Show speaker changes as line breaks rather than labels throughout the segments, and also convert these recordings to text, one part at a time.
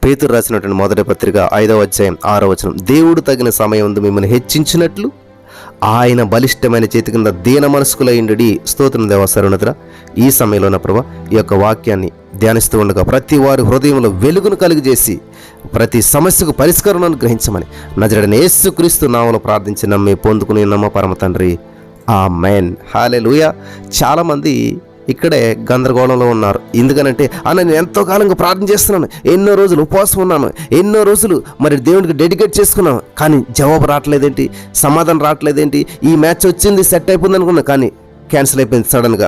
పేతురు రాసినటువంటి మొదటి పత్రిక 5వ అధ్యాయం 6వ వచనం, దేవుడు తగిన సమయం మిమ్మల్ని హెచ్చించినట్లు ఆయన బలిష్టమైన చేతి కింద దీన మనస్కులైండి. స్తోత్రం దేవా సర్వోన్నతుడా. ఈ సమయంలోన ప్రభా ఈ యొక్క వాక్యాన్ని ధ్యానిస్తూ ఉండగా ప్రతి వారి హృదయంలో వెలుగును కలిగజేసి ప్రతి సమస్యకు పరిష్కారం గ్రహించమని నజరేయుడైన యేసుక్రీస్తు నామములో ప్రార్థించి నమ్మి పొందుకుని నమ్మ పరమ తండ్రి, ఆమేన్. హల్లెలూయా. చాలామంది ఇక్కడే గందరగోళంలో ఉన్నారు. ఎందుకనంటే నేను ఎంతో కాలంగా ప్రార్థన చేస్తున్నాను, ఎన్నో రోజులు ఉపవాసం ఉన్నాను, ఎన్నో రోజులు మరి దేవునికి డెడికేట్ చేసుకున్నాను, కానీ జవాబు రావట్లేదేంటి, సమాధానం రావట్లేదేంటి, ఈ మ్యాచ్ వచ్చింది సెట్ అయిపోయింది అనుకున్నాను కానీ క్యాన్సిల్ అయిపోయింది సడన్గా,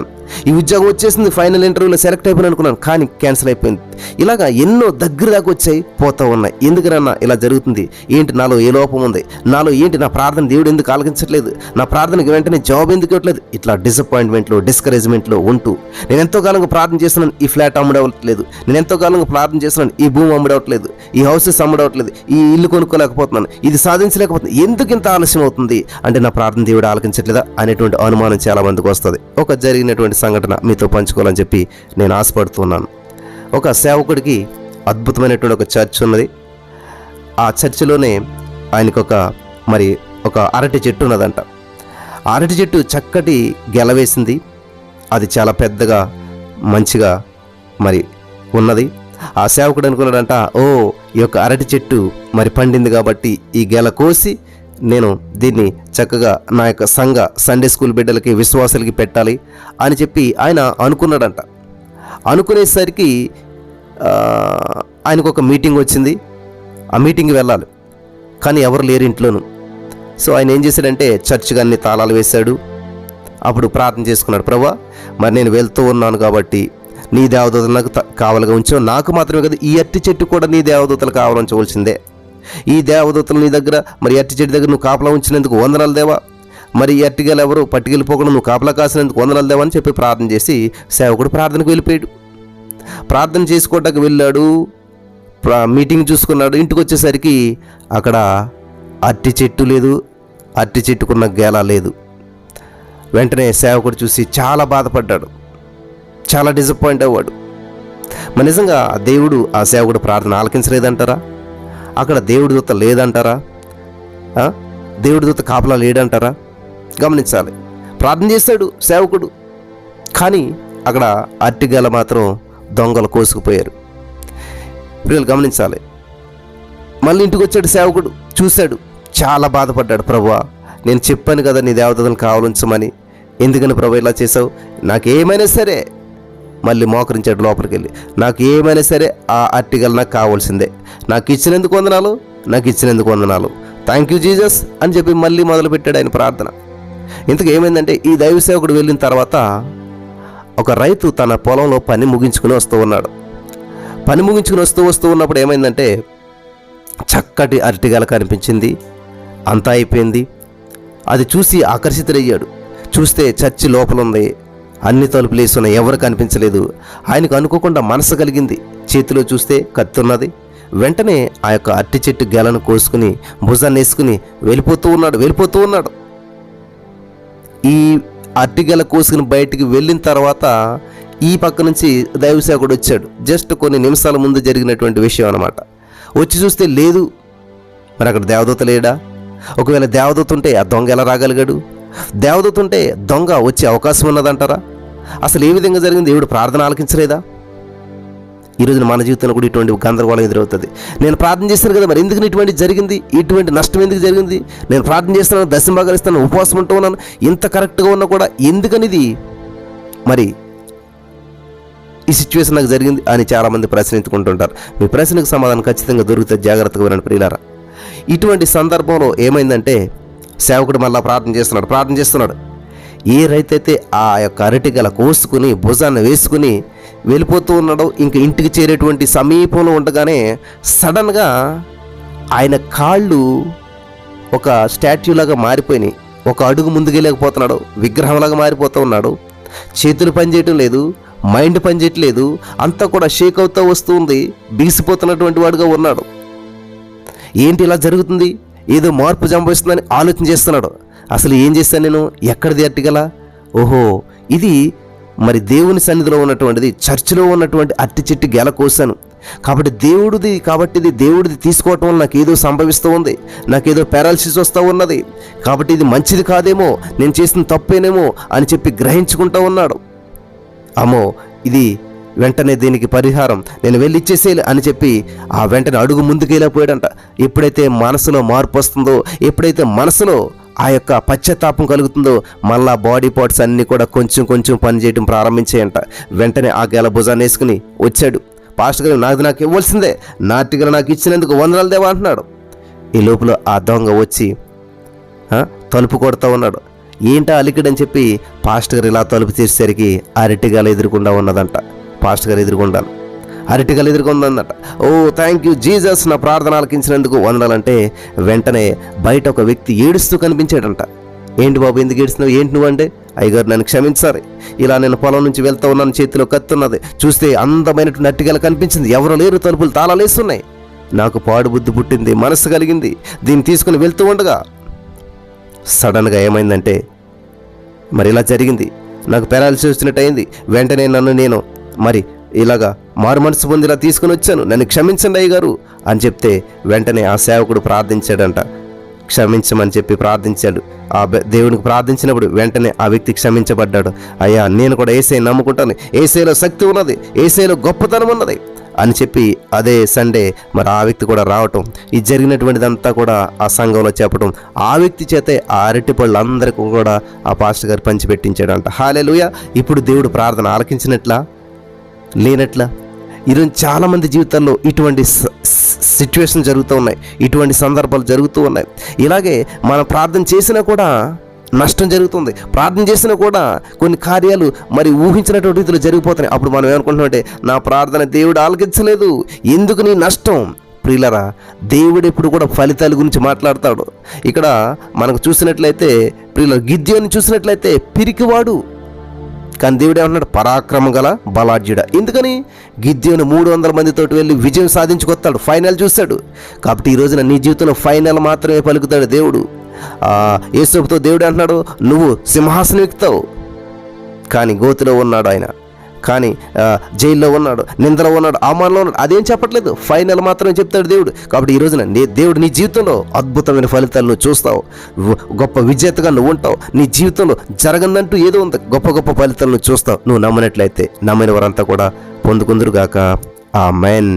ఈ ఉద్యోగం వచ్చేసింది ఫైనల్ ఇంటర్వ్యూలో సెలెక్ట్ అయిపోయింది అనుకున్నాను కానీ క్యాన్సిల్ అయిపోయింది. ఇలాగా ఎన్నో దగ్గర దాకా వచ్చాయి పోతూ ఉన్నాయి. ఎందుకనన్నా ఇలా జరుగుతుంది? ఏంటి నాలో ఏ లోపం ఉంది, నాలో ఏంటి నా ప్రార్థన దేవుడు ఎందుకు ఆలకించట్లేదు, నా ప్రార్థనకి వెంటనే జాబ్ ఎందుకు ఇవ్వట్లేదు, ఇట్లా డిసప్పాయింట్మెంట్లో డిస్కరేజ్మెంట్లో ఉంటూ నేను ఎంతో కాలంగా ప్రార్థన చేస్తున్నాను, ఈ ఫ్లాట్ అమ్ముడవట్లేదు, నేను ఎంతో కాలంగా ప్రార్థన చేస్తున్నాను, ఈ భూమి అమ్ముడవట్లేదు, ఈ హౌసెస్ అమ్ముడవట్లేదు, ఈ ఇల్లు కొనుక్కోలేకపోతున్నాను, ఇది సాధించలేకపోతున్నాను, ఎందుకు ఇంత ఆలస్యం అవుతుంది అంటే నా ప్రార్థన దేవుడు ఆలకించట్లేదా అనేటువంటి అనుమానం చాలా మందికి వస్తుంది. ఒక జరిగినటువంటి సంఘటన మీతో పంచుకోవాలని చెప్పి నేను ఆశపడుతున్నాను. ఒక సేవకుడికి అద్భుతమైనటువంటి ఒక చర్చ్ ఉన్నది. ఆ చర్చిలోనే ఆయనకు ఒక అరటి చెట్టు ఉన్నదంట. ఆ అరటి చెట్టు చక్కటి గెలవేసింది, అది చాలా పెద్దగా మంచిగా మరి ఉన్నది. ఆ సేవకుడు అనుకున్నాడంట, ఈ యొక్క అరటి చెట్టు మరి పండింది కాబట్టి ఈ గెల కోసి నేను దీన్ని చక్కగా నా యొక్క సండే స్కూల్ బిడ్డలకి విశ్వాసాలకి పెట్టాలి అని చెప్పి ఆయన అనుకున్నాడంట. అనుకునేసరికి ఆయనకు ఒక మీటింగ్ వచ్చింది. ఆ మీటింగ్కి వెళ్ళాలి కానీ ఎవరు లేరు ఇంట్లోనూ. సో ఆయన ఏం చేశాడంటే చర్చికి అన్ని తాళాలు వేశాడు. అప్పుడు ప్రార్థన చేసుకున్నాడు, ప్రభువా మరి నేను వెళ్తూ ఉన్నాను కాబట్టి నీ దేవదూతలు నాకు కావాలిగా ఉంచావు, నాకు మాత్రమే కదా ఈ అట్టి చెట్టు కూడా నీ దేవదూతలు కావాలంచవలసిందే. ఈ దేవదూతలు నీ దగ్గర మరి అట్టి చెట్టు దగ్గర నువ్వు కాపలా ఉంచినందుకు వందనాలు దేవా, మరి ఈ అట్టిగలు ఎవరు పట్టుకెళ్ళిపోకుండా నువ్వు కాపలా కాసినందుకు వందనాలు దేవా అని చెప్పి ప్రార్థన చేసి సేవకుడు ప్రార్థనకు వెళ్ళిపోయాడు. ప్రార్థన చేసుకోవటానికి వెళ్ళాడు, మీటింగ్ చూసుకున్నాడు. ఇంటికి వచ్చేసరికి అక్కడ అట్టి చెట్టు లేదు, అట్టి చెట్టుకున్న గేల లేదు. వెంటనే సేవకుడు చూసి చాలా బాధపడ్డాడు, చాలా డిసప్పాయింట్ అవ్వాడు. మరి నిజంగా దేవుడు ఆ సేవకుడు ప్రార్థన ఆలకించలేదంటారా? అక్కడ దేవుడి దూత లేదంటారా? దేవుడి దూత కాపలా లేడంటారా? గమనించాలి. ప్రార్థన చేశాడు సేవకుడు, కానీ అక్కడ అట్టిగల మాత్రం దొంగలు కోసుకుపోయారు. పిల్లలు గమనించాలి. మళ్ళీ ఇంటికి వచ్చాడు సేవకుడు, చూశాడు, చాలా బాధపడ్డాడు. ప్రభువా నేను చెప్పాను కదా నీ దేవదూతలను కావాలించమని, ఎందుకని ప్రభు ఇలా చేసావు, నాకేమైనా సరే మళ్ళీ మోకరించాడు లోపలికి వెళ్ళి, నాకు ఏమైనా సరే ఆ అట్టిగల నాకు కావాల్సిందే, నాకు ఇచ్చినందుకు వందనాలు, నాకు ఇచ్చినందుకు వందనాలు, థ్యాంక్ యూ జీసస్ అని చెప్పి మళ్ళీ మొదలుపెట్టాడు ఆయన ప్రార్థన. ఇంతకు ఏమైందంటే ఈ దైవ సేవకుడు వెళ్ళిన తర్వాత ఒక రైతు తన పొలంలో పని ముగించుకుని వస్తూ ఉన్నాడు. పని ముగించుకుని వస్తూ ఉన్నప్పుడు ఏమైందంటే చక్కటి అరటిగల కనిపించింది, అంతా అయిపోయింది. అది చూసి ఆకర్షితుడయ్యాడు. చూస్తే చర్చి లోపల ఉంది, అన్ని తలుపులు వేసుకున్న ఎవరు కనిపించలేదు. ఆయనకు అనుకోకుండా మనసు కలిగింది, చేతిలో చూస్తే కత్తి ఉన్నది. వెంటనే ఆ యొక్క అట్టి చెట్టు గెలను కోసుకుని భుజాన్ని వేసుకుని వెళ్ళిపోతూ ఉన్నాడు. ఈ అట్టి గెల కోసుకుని బయటికి వెళ్ళిన తర్వాత ఈ పక్క నుంచి దైవసేవకుడు వచ్చాడు. జస్ట్ కొన్ని నిమిషాల ముందు జరిగినటువంటి విషయం అన్నమాట. వచ్చి చూస్తే లేదు. మరి అక్కడ దేవదూత లేడా? ఒకవేళ దేవదూత ఉంటే ఆ దొంగ ఎలా రాగలిగాడు? దేవదూత ఉంటే దొంగ వచ్చే అవకాశం ఉన్నదంటారా? అసలు ఏ విధంగా జరిగింది? దేవుడు ప్రార్థన ఆలకించలేదా? ఈరోజు మన జీవితంలో కూడా ఇటువంటి గందరగోళం ఎదురవుతుంది. నేను ప్రార్థన చేస్తాను కదా, మరి ఎందుకు ఇటువంటి జరిగింది, ఇటువంటి నష్టం ఎందుకు జరిగింది? నేను ప్రార్థన చేస్తున్నాను, దశమ భాగాలు ఇస్తాను, ఉపవాసం ఉంటూ ఉన్నాను, ఇంత కరెక్ట్గా ఉన్నా కూడా ఎందుకనిది మరి ఈ సిచ్యువేషన్ నాకు జరిగింది అని చాలామంది ప్రశ్నించుకుంటుంటారు. మీ ప్రశ్నకు సమాధానం ఖచ్చితంగా దొరుకుతుంది, జాగ్రత్తగా వినండి ప్రియులారా. ఇటువంటి సందర్భంలో ఏమైందంటే సేవకుడు మళ్ళీ ప్రార్థన చేస్తున్నాడు. ఏ రైతైతే ఆ యొక్క అరటిగల కోసుకుని భుజాన్ని వేసుకుని వెళ్ళిపోతూ ఉన్నాడో, ఇంక ఇంటికి చేరేటువంటి సమీపంలో ఉండగానే సడన్గా ఆయన కాళ్ళు ఒక స్టాట్యూలాగా మారిపోయినాయి. ఒక అడుగు ముందుకెళ్ళకపోతున్నాడు, విగ్రహంలాగా మారిపోతూ ఉన్నాడు. చేతులు పనిచేయటం లేదు, మైండ్ పనిచేయట్లేదు, అంతా కూడా షేక్ అవుతూ వస్తుంది, బిగిసిపోతున్నటువంటి వాడుగా ఉన్నాడు. ఏంటి ఇలా జరుగుతుంది, ఏదో మార్పు సంభవిస్తుందని ఆలోచన చేస్తున్నాడు. అసలు ఏం చేశాను నేను, ఎక్కడిది అట్టిగల? ఓహో, ఇది మరి దేవుని సన్నిధిలో ఉన్నటువంటిది, చర్చిలో ఉన్నటువంటి అట్టి చెట్టు గెల కోసాను. కాబట్టి ఇది దేవుడిది తీసుకోవటం వల్ల నాకేదో సంభవిస్తూ ఉంది, నాకేదో పారాలిసిస్ వస్తూ ఉన్నది, కాబట్టి ఇది మంచిది కాదేమో, నేను చేసిన తప్పేనేమో అని చెప్పి గ్రహించుకుంటూ ఉన్నాడు. అమ్మో, ఇది వెంటనే దీనికి పరిహారం నేను వెళ్ళి ఇచ్చేసేయాలి అని చెప్పి ఆ వెంటనే అడుగు ముందుకు వెళ్ళిపోయాడంట. ఎప్పుడైతే మనసులో మార్పు వస్తుందో, ఎప్పుడైతే మనసులో ఆ యొక్క పశ్చాత్తాపం కలుగుతుందో, మళ్ళా బాడీ పార్ట్స్ అన్నీ కూడా కొంచెం కొంచెం పనిచేయడం ప్రారంభించాయంట. వెంటనే ఆ గెల భుజాన్ని వేసుకుని వచ్చాడు. పాస్టర్ గారు, నాకు ఇవ్వాల్సిందే, నాటికలు నాకు ఇచ్చినందుకు వందనాలు దేవా అంటున్నాడు. ఈ లోపల ఆ దొంగ వచ్చి తలుపు కొడుతూ ఉన్నాడు. ఏంటా అలికిడని చెప్పి పాస్టర్ గారు ఇలా తలుపు తీసేసరికి అరటిగాల ఎదురుకుండా ఉన్నదంట. పాస్టర్ గారు ఎదురుకుండాను అరటిగాలు ఎదుర్కొందన్నట. ఓ థ్యాంక్ యూ జీసస్, నా ప్రార్థన ఆలకించినందుకు వందనాలంటే వెంటనే బయట ఒక వ్యక్తి ఏడుస్తూ కనిపించాడంట. ఏంటి బాబు, ఎందుకు ఏడుస్తున్నావు, ఏంటి నువ్వు అంటే, అయ్యగారు నన్ను క్షమించాలి, ఇలా నేను పొలం నుంచి వెళ్తూ ఉన్నాను, చేతిలో కత్తున్నది, చూస్తే అందమైనటువంటి అరటిగాలు కనిపించింది, ఎవరు లేరు, తలుపులు తాళాలేస్తున్నాయి, నాకు పాడు బుద్ధి పుట్టింది, మనసు కలిగింది, దీన్ని తీసుకుని వెళ్తూ ఉండగా సడన్గా ఏమైందంటే మరి ఇలా జరిగింది, నాకు పారాలిసిస్ వచ్చినట్టు అయింది. వెంటనే నేను మరి ఇలాగా మారు మనసు పొందిలా తీసుకుని వచ్చాను, నన్ను క్షమించండి అయ్యగారు అని చెప్తే వెంటనే ఆ సేవకుడు ప్రార్థించాడంట. క్షమించమని చెప్పి ప్రార్థించాడు. ఆ దేవునికి ప్రార్థించినప్పుడు వెంటనే ఆ వ్యక్తి క్షమించబడ్డాడు. అయ్యా, నేను కూడా యేసయ్యను నమ్ముకుంటాను, యేసయ్యలో శక్తి ఉన్నది, యేసయ్యలో గొప్పతనం ఉన్నది అని చెప్పి అదే సండే మరి ఆ వ్యక్తి కూడా రావటం, ఇది జరిగినటువంటిదంతా కూడా ఆ సంఘంలో చెప్పడం, ఆ వ్యక్తి చేతే ఆ అరటి పళ్ళు అందరికీ కూడా ఆ పాస్టర్ గారు పంచిపెట్టించాడంట. హల్లెలూయా. ఇప్పుడు దేవుడు ప్రార్థన ఆలకించినట్లా లేనట్లా? ఈరోజు చాలామంది జీవితాల్లో ఇటువంటి సిచ్యువేషన్ జరుగుతూ ఉన్నాయి, ఇటువంటి సందర్భాలు జరుగుతూ ఉన్నాయి. ఇలాగే మనం ప్రార్థన చేసినా కూడా నష్టం జరుగుతుంది, ప్రార్థన చేసినా కూడా కొన్ని కార్యాలు మరి ఊహించినటువంటి రీతిలో జరిగిపోతున్నాయి. అప్పుడు మనం ఏమనుకుంటున్నామంటే, నా ప్రార్థన దేవుడు ఆలకించలేదు, ఎందుకు నీ నష్టం? ప్రియులరా, దేవుడు ఎప్పుడు కూడా ఫలితాల గురించి మాట్లాడతాడు. ఇక్కడ మనకు చూసినట్లయితే ప్రియుల గిద్యోని చూసినట్లయితే పిరికివాడు, కానీ దేవుడు ఏమన్నాడు, పరాక్రమం గల బలాఢ్యుడ. ఎందుకని? గిద్యోను 300 మందితోటి వెళ్ళి విజయం సాధించుకొస్తాడు, ఫైనల్ చూస్తాడు. కాబట్టి ఈ రోజున నీ జీవితంలో ఫైనల్ మాత్రమే పలుకుతాడు దేవుడు. యేసోపుతో దేవుడు అంటున్నాడు, నువ్వు సింహాసనం ఎక్కుతావు, కానీ గోతిలో ఉన్నాడు ఆయన, కానీ జైల్లో ఉన్నాడు, నిందలో ఉన్నాడు, అవమానంలో ఉన్నాడు, అదేం చెప్పట్లేదు, ఫైనల్ మాత్రమే చెప్తాడు దేవుడు. కాబట్టి ఈ రోజున దేవుడు నీ జీవితంలో అద్భుతమైన ఫలితాలు నువ్వు చూస్తావు, గొప్ప విజేతగా నువ్వు ఉంటావు. నీ జీవితంలో జరగనంటూ ఏదో ఉంది, గొప్ప గొప్ప ఫలితాలు నువ్వు చూస్తావు. నువ్వు నమ్మినట్లయితే నమ్మిన వారంతా కూడా పొందుకుందురుగాక. ఆమేన్.